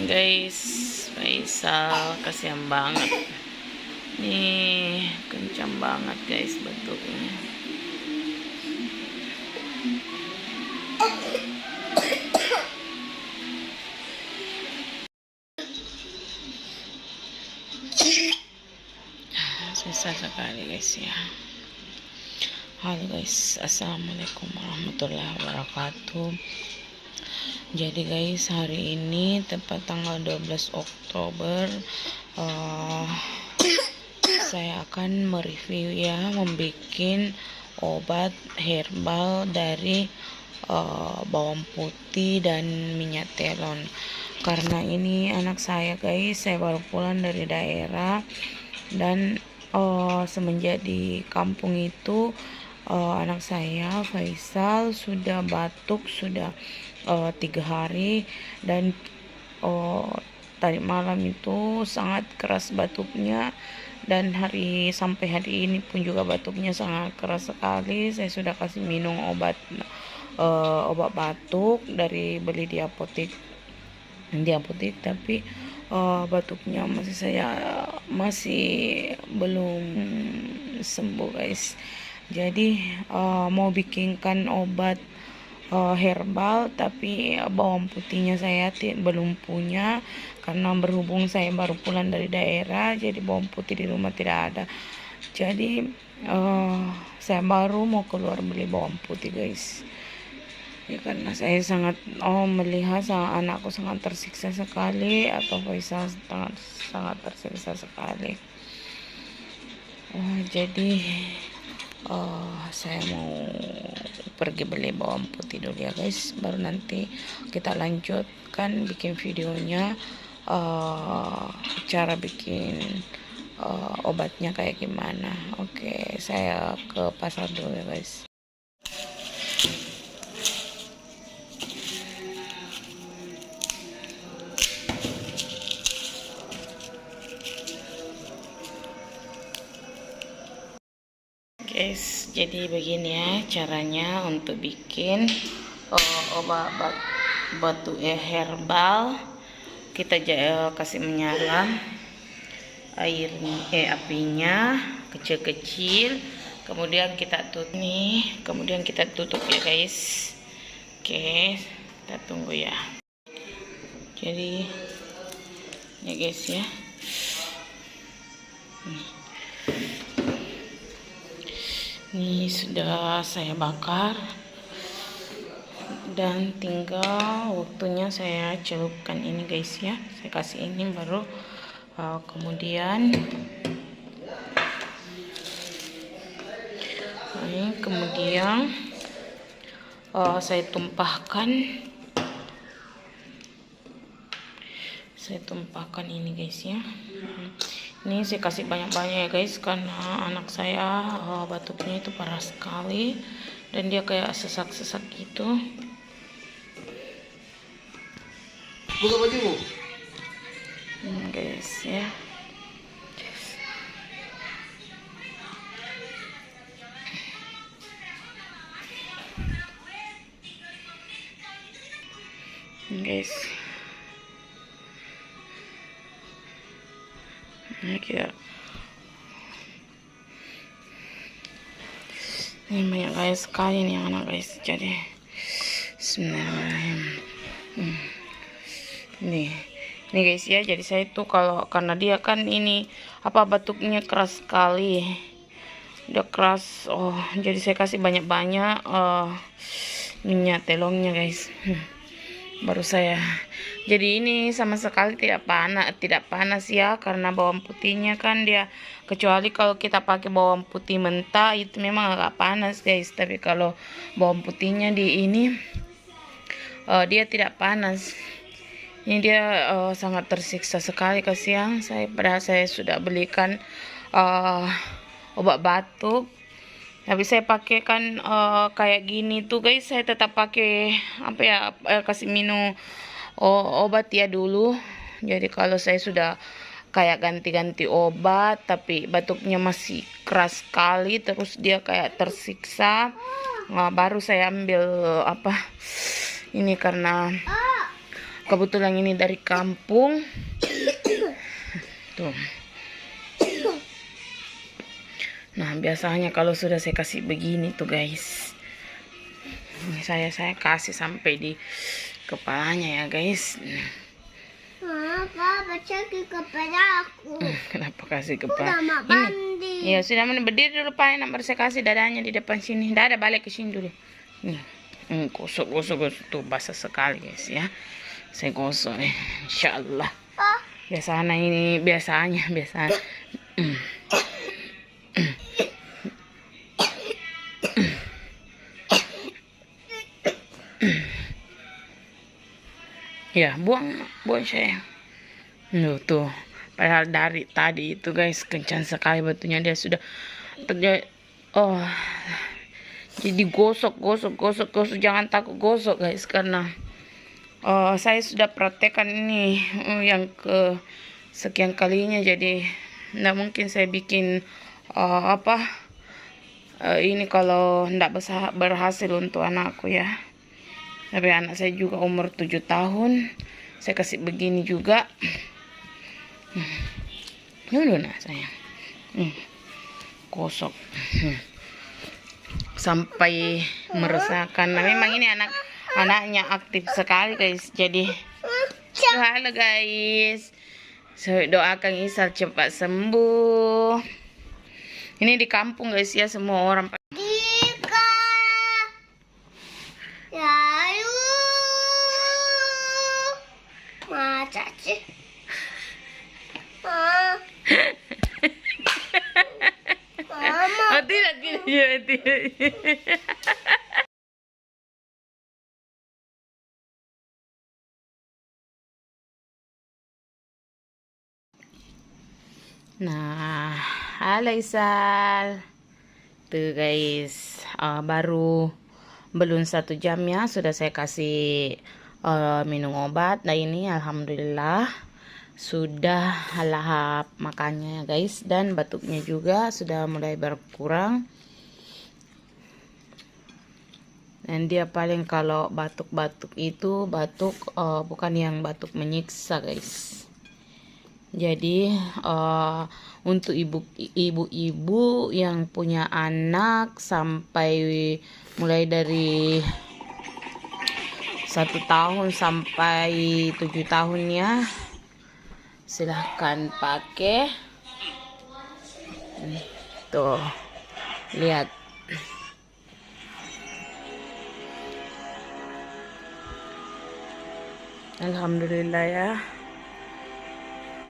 Guys, Faisal kasihan banget. Nih, kencang banget guys batuknya. Susah sekali guys ya. Halo guys, assalamualaikum warahmatullahi wabarakatuh. Jadi guys, hari ini tepat tanggal 12 Oktober saya akan mereview ya, membuat obat herbal dari bawang putih dan minyak telon. Karena ini anak saya guys, saya baru pulang dari daerah dan semenjak di kampung itu anak saya Faisal sudah batuk sudah 3 hari dan tadi malam itu sangat keras batuknya, dan sampai hari ini pun juga batuknya sangat keras sekali. Saya sudah kasih minum obat batuk dari beli di apotek tapi batuknya masih belum sembuh guys. Jadi mau bikinkan obat herbal, tapi bawang putihnya saya belum punya karena berhubung saya baru pulang dari daerah, jadi bawang putih di rumah tidak ada. Jadi saya baru mau keluar beli bawang putih guys ya, karena saya sangat melihat anakku sangat tersiksa sekali, atau Faisal sangat tersiksa sekali. Jadi saya mau pergi beli bawang putih dulu ya guys, baru nanti kita lanjutkan bikin videonya, cara bikin obatnya kayak gimana. Oke, saya ke pasar dulu ya guys. Guys, jadi begini ya caranya untuk bikin obat batuk herbal. Kita kasih menyala apinya kecil-kecil, kemudian kita tutup nih, kemudian kita tutup ya guys. Oke, kita tunggu ya. Jadi ya guys ya, ini sudah saya bakar dan tinggal waktunya saya celupkan ini guys ya. Saya kasih ini baru kemudian saya tumpahkan ini guys ya. Ini saya kasih banyak-banyak ya guys, karena anak saya batuknya itu parah sekali dan dia kayak sesak-sesak gitu. Buka bajumu. Guys ya. Guys. Ini kayak ini banyak guys sekali nih anak guys. Jadi bismillahirrahmanirrahim. Nih guys ya, jadi saya tuh karena dia kan ini batuknya keras sekali, udah keras. Jadi saya kasih banyak-banyak minyak telongnya guys. Baru saya, jadi ini sama sekali tidak panas ya, karena bawang putihnya kan dia, kecuali kalau kita pakai bawang putih mentah itu memang agak panas guys, tapi kalau bawang putihnya di ini dia tidak panas. Ini dia sangat tersiksa sekali, kasihan saya, padahal saya sudah belikan obat batuk, tapi saya pakai kan kayak gini tuh guys. Saya tetap pakai kasih minum obat ya dulu. Jadi kalau saya sudah kayak ganti-ganti obat tapi batuknya masih keras sekali, terus dia kayak tersiksa, baru saya ambil ini, karena kebetulan ini dari kampung. Tuh. Nah, biasanya kalau sudah saya kasih begini tuh guys, ini saya kasih sampai di kepalanya ya guys. Apa baca ke kepala aku? Kenapa kasih kepala? Udah mak mandi. Iya sudah, mana berdiri dulu Pak, baru saya kasih dadanya di depan sini. Dada balik ke sini dulu. Nih, gosok tuh basah sekali guys ya. Saya gosok insyaallah. Biasanya ini biasanya. Ya, buang sayang. Tuh. Padahal dari tadi itu guys, kencang sekali batunya, dia sudah terjadi. Oh. Jadi gosok, jangan takut gosok guys, karena saya sudah praktekkan ini yang ke sekian kalinya, jadi nggak mungkin saya bikin ini kalau nggak berhasil untuk anakku ya. Tapi anak saya juga umur 7 tahun, saya kasih begini juga. Dulu nah sayang, gosok sampai meresahkan. Nah, memang ini anaknya aktif sekali guys. Jadi halo guys, saya doakan Isal cepat sembuh. Ini di kampung guys ya, semua orang Dika. Lalu macam sih. Mama. Oh, tidak. Nah, halo Isal. Tuh guys, baru belum 1 jam ya, sudah saya kasih minum obat. Nah ini alhamdulillah sudah lahap makannya guys, dan batuknya juga sudah mulai berkurang. Dan dia paling kalau batuk-batuk itu bukan yang batuk menyiksa guys. Jadi untuk ibu-ibu yang punya anak sampai mulai dari 1 tahun sampai 7 tahun ya, silahkan pakai. Tuh, lihat. Alhamdulillah ya.